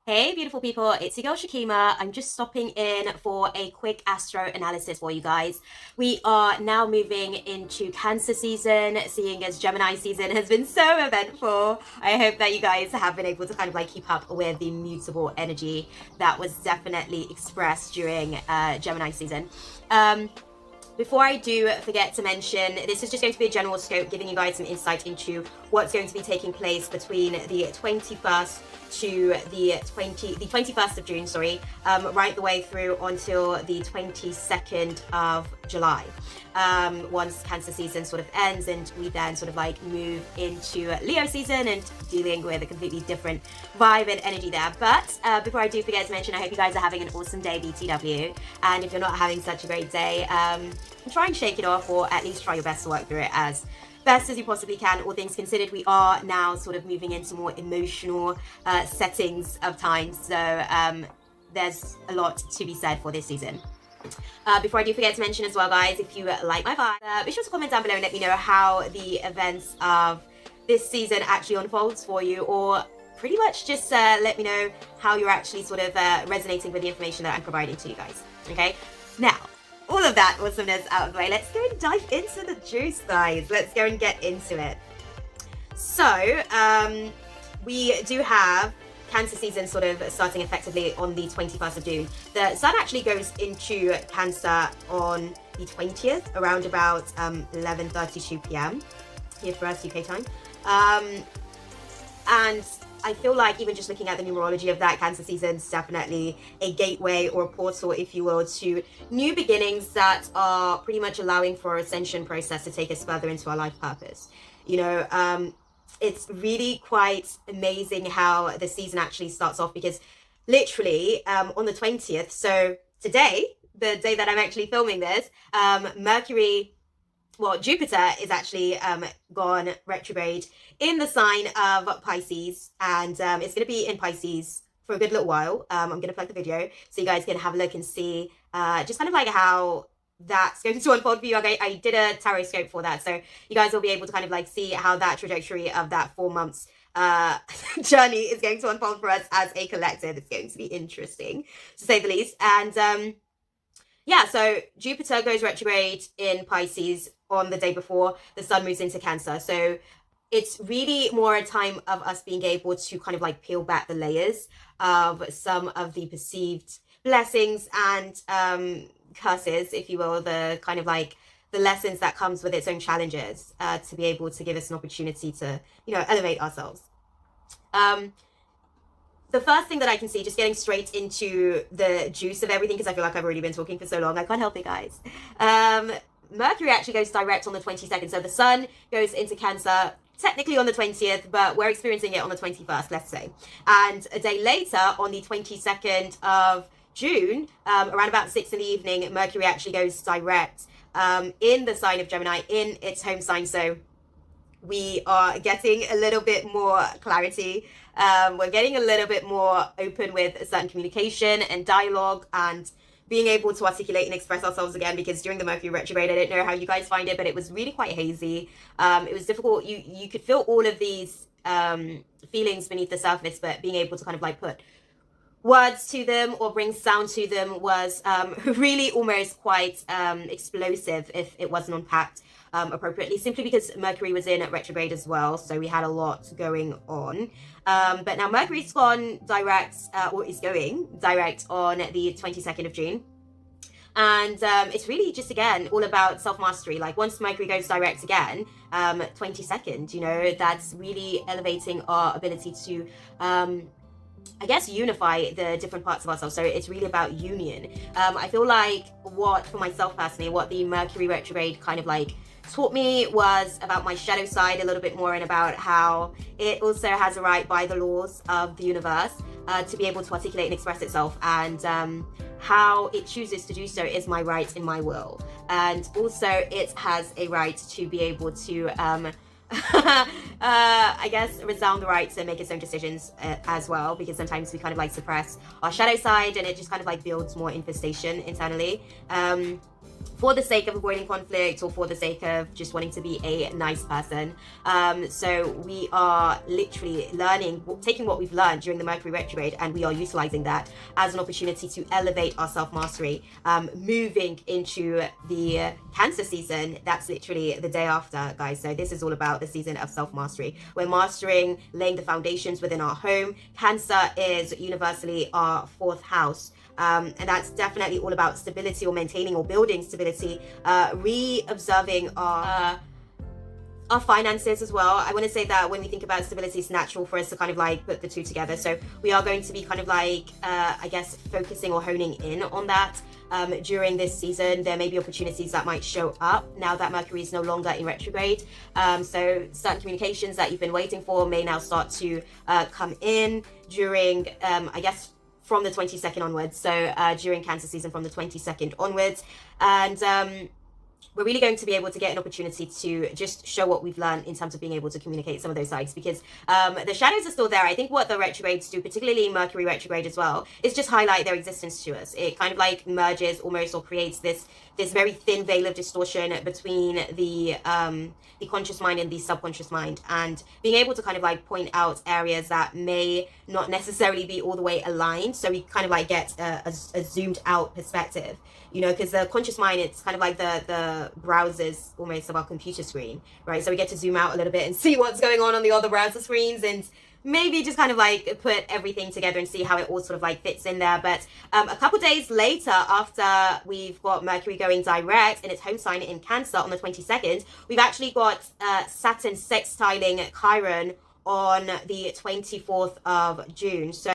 Hey beautiful people, it's your girl Shakima. I'm just stopping in for a quick astro analysis for you guys. We are now moving into Cancer season, seeing as Gemini season has been so eventful. I hope that you guys have been able to kind of like keep up with the mutable energy that was definitely expressed during Gemini season. Before I do forget to mention, this is just going to be a general scope, giving you guys some insight into what's going to be taking place between the 21st to the 21st of June, right the way through until the 22nd of July. Once Cancer season sort of ends and we then sort of like move into Leo season and dealing with a completely different vibe and energy there. But before I do forget to mention, I hope you guys are having an awesome day, BTW. And if you're not having such a great day, try and shake it off, or at least try your best to work through it as best as you possibly can. All things considered, we are now sort of moving into more emotional settings of time. So there's a lot to be said for this season. Before I do forget to mention as well, guys, if you like my vibe, be sure to comment down below and let me know how the events of this season actually unfolds for you, or pretty much just let me know how you're actually sort of resonating with the information that I'm providing to you guys. Okay, now all of that awesomeness out of the way, let's go and dive into the juice, guys. Let's go and get into it. So we do have Cancer season sort of starting effectively on the 21st of June. The sun actually goes into Cancer on the 20th, around about 11:32 p.m. here for us UK time. And I feel like even just looking at the numerology of that, Cancer season is definitely a gateway or a portal, if you will, to new beginnings that are pretty much allowing for our ascension process to take us further into our life purpose. You know, it's really quite amazing how the season actually starts off, because literally on the 20th, so today, the day that I'm actually filming this, Jupiter is actually gone retrograde in the sign of Pisces, and it's going to be in Pisces for a good little while. I'm going to plug the video so you guys can have a look and see just kind of like how that's going to unfold for you. Okay, I did a tarot scope for that, so you guys will be able to kind of like see how that trajectory of that 4 months journey is going to unfold for us as a collective. It's going to be interesting, to say the least. And yeah, so Jupiter goes retrograde in Pisces on the day before the sun moves into Cancer. So it's really more a time of us being able to kind of like peel back the layers of some of the perceived blessings and curses, if you will, the kind of like the lessons that comes with its own challenges, to be able to give us an opportunity to, you know, elevate ourselves. The first thing that I can see, just getting straight into the juice of everything, because I feel like I've already been talking for so long, I can't help it, guys. Mercury actually goes direct on the 22nd, so the sun goes into Cancer technically on the 20th, but we're experiencing it on the 21st, let's say. And a day later, on the 22nd of June, around about 6 in the evening, Mercury actually goes direct in the sign of Gemini, in its home sign. So we are getting a little bit more clarity. We're getting a little bit more open with a certain communication and dialogue, and being able to articulate and express ourselves again, because during the Mercury retrograde, I don't know how you guys find it, but it was really quite hazy. It was difficult. You could feel all of these feelings beneath the surface, but being able to kind of like put words to them or bring sound to them was really almost quite explosive if it wasn't unpacked appropriately, simply because Mercury was in retrograde as well, so we had a lot going on. But now Mercury's gone direct, or is going direct on the 22nd of June. And it's really just, again, all about self-mastery. Like once Mercury goes direct again, 22nd, you know, that's really elevating our ability to I guess unify the different parts of ourselves. So it's really about union. I feel like for myself personally, what the Mercury retrograde kind of like taught me was about my shadow side a little bit more, and about how it also has a right by the laws of the universe to be able to articulate and express itself, and how it chooses to do so is my right in my will. And also it has a right to be able to I guess resound the right to make its own decisions as well, because sometimes we kind of like suppress our shadow side and it just kind of like builds more infestation internally. for the sake of avoiding conflict or for the sake of just wanting to be a nice person. So we are literally learning, taking what we've learned during the Mercury retrograde, and we are utilizing that as an opportunity to elevate our self-mastery. Moving into the Cancer season, that's literally the day after, guys. So this is all about the season of self-mastery. We're mastering, laying the foundations within our home. Cancer is universally our fourth house. And that's definitely all about stability, or maintaining or building stability, re-observing our finances as well. I want to say that when we think about stability, it's natural for us to kind of like put the two together. So we are going to be kind of like, I guess, focusing or honing in on that during this season. There may be opportunities that might show up now that Mercury is no longer in retrograde. So certain communications that you've been waiting for may now start to come in during, I guess, from the 22nd onwards. So during Cancer season, from the 22nd onwards. And we're really going to be able to get an opportunity to just show what we've learned in terms of being able to communicate some of those sides, because the shadows are still there. I think what the retrogrades do, particularly Mercury retrograde as well, is just highlight their existence to us. It kind of like merges almost, or creates this very thin veil of distortion between the conscious mind and the subconscious mind, and being able to kind of like point out areas that may not necessarily be all the way aligned. So we kind of like get a zoomed out perspective, you know, because the conscious mind, it's kind of like the browsers almost of our computer screen, right? So we get to zoom out a little bit and see what's going on the other browser screens, and maybe just kind of like put everything together and see how it all sort of like fits in there. But a couple days later, after we've got Mercury going direct in its home sign in Cancer on the 22nd, we've actually got Saturn sextiling Chiron on the 24th of June. So